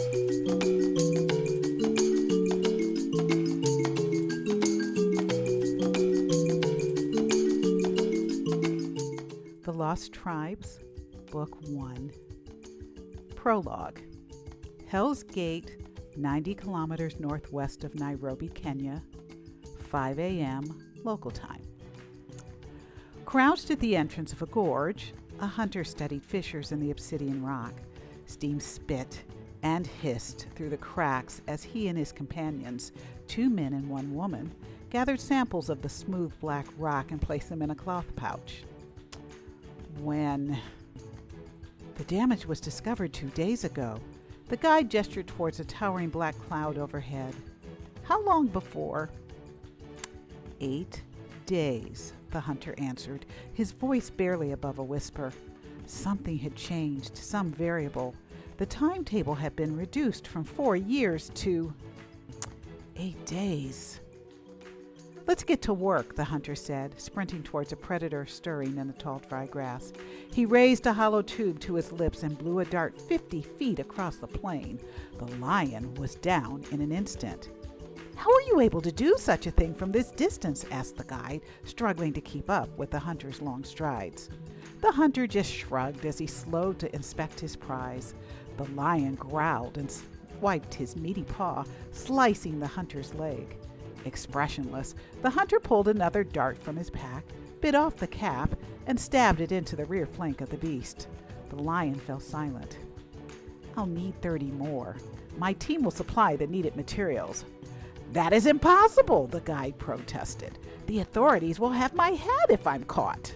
The Lost Tribes, Book 1. Prologue. Hell's Gate, 90 kilometers northwest of Nairobi, Kenya, 5 a.m. local time. Crouched at the entrance of a gorge, a hunter studied fissures in the obsidian rock. Steam spit and hissed through the cracks as he and his companions, 2 men and 1 woman, gathered samples of the smooth black rock and placed them in a cloth pouch. When the damage was discovered 2 days ago, the guide gestured towards a towering black cloud overhead. How long before? 8 days, the hunter answered, his voice barely above a whisper. Something had changed, some variable. The timetable had been reduced from 4 years to 8 days. Let's get to work, the hunter said, sprinting towards a predator stirring in the tall dry grass. He raised a hollow tube to his lips and blew a dart 50 feet across the plain. The lion was down in an instant. How are you able to do such a thing from this distance? Asked the guide, struggling to keep up with the hunter's long strides. The hunter just shrugged as he slowed to inspect his prize. The lion growled and swiped his meaty paw, slicing the hunter's leg. Expressionless, the hunter pulled another dart from his pack, bit off the cap, and stabbed it into the rear flank of the beast. The lion fell silent. I'll need 30 more. My team will supply the needed materials. That is impossible, the guide protested. The authorities will have my head if I'm caught.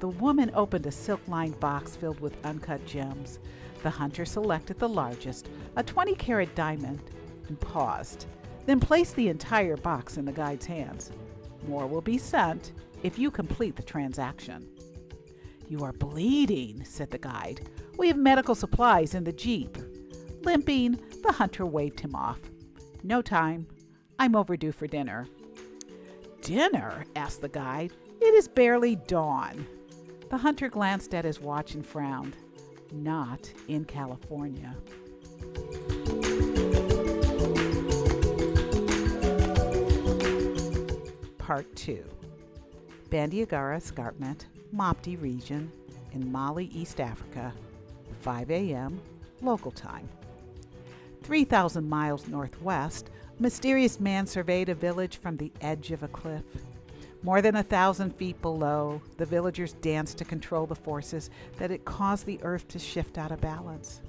The woman opened a silk-lined box filled with uncut gems. The hunter selected the largest, a 20-carat diamond, and paused, then placed the entire box in the guide's hands. More will be sent if you complete the transaction. You are bleeding, said the guide. We have medical supplies in the jeep. Limping, the hunter waved him off. No time. I'm overdue for dinner. Dinner? Asked the guide. It is barely dawn. The hunter glanced at his watch and frowned. Not in California. Part 2. Bandiagara Escarpment, Mopti region, in Mali, East Africa, 5 a.m. local time. 3,000 miles northwest, a mysterious man surveyed a village from the edge of a cliff. More than 1,000 feet below, the villagers danced to control the forces that had caused the earth to shift out of balance.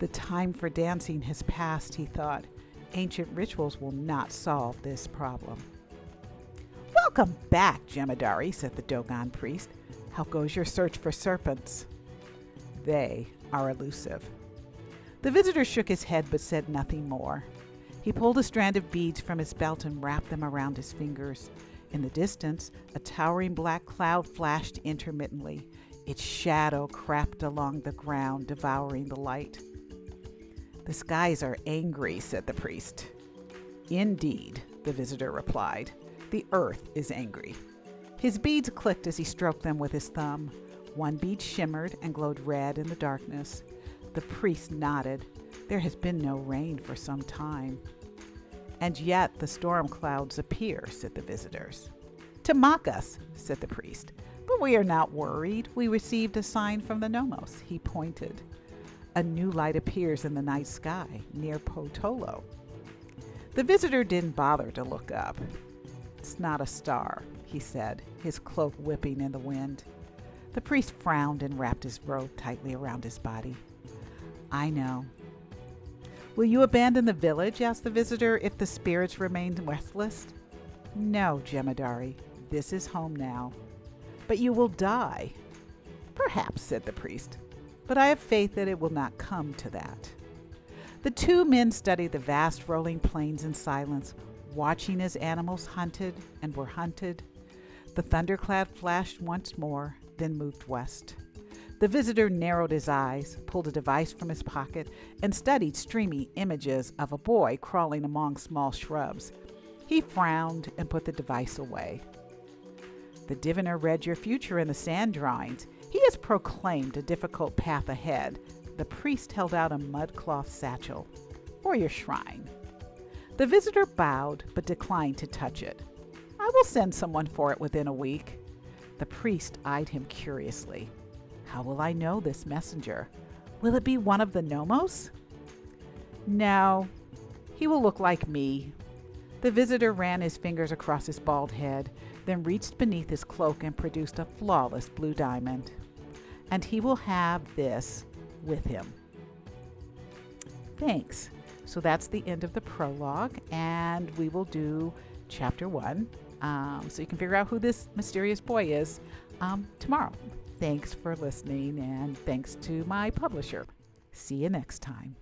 The time for dancing has passed, he thought. Ancient rituals will not solve this problem. Welcome back, Jemadari, said the Dogon priest. How goes your search for serpents? They are elusive. The visitor shook his head but said nothing more. He pulled a strand of beads from his belt and wrapped them around his fingers. In the distance, a towering black cloud flashed intermittently. Its shadow crept along the ground, devouring the light. The skies are angry, said the priest. Indeed, the visitor replied. The earth is angry. His beads clicked as he stroked them with his thumb. One bead shimmered and glowed red in the darkness. The priest nodded. There has been no rain for some time. And yet the storm clouds appear, said the visitors. To mock us, said the priest. But we are not worried. We received a sign from the Nomos. He pointed. A new light appears in the night sky near Potolo. The visitor didn't bother to look up. It's not a star, he said, his cloak whipping in the wind. The priest frowned and wrapped his robe tightly around his body. I know. Will you abandon the village, asked the visitor, if the spirits remain restless? No, Jemadari. This is home now. But you will die. Perhaps, said the priest. But I have faith that it will not come to that. The 2 men studied the vast rolling plains in silence, watching as animals hunted and were hunted. The thundercloud flashed once more, then moved west. The visitor narrowed his eyes, pulled a device from his pocket, and studied streamy images of a boy crawling among small shrubs. He frowned and put the device away. The diviner read your future in the sand drawings. He has proclaimed a difficult path ahead, The priest held out a mud-cloth satchel. For your shrine. The visitor bowed but declined to touch it. I will send someone for it within a week. The priest eyed him curiously. How will I know this messenger? Will it be one of the gnomos? No, he will look like me. The visitor ran his fingers across his bald head, then reached beneath his cloak and produced a flawless blue diamond. And he will have this with him. Thanks. So that's the end of the prologue, and we will do chapter 1, so you can figure out who this mysterious boy is tomorrow. Thanks for listening, and thanks to my publisher. See you next time.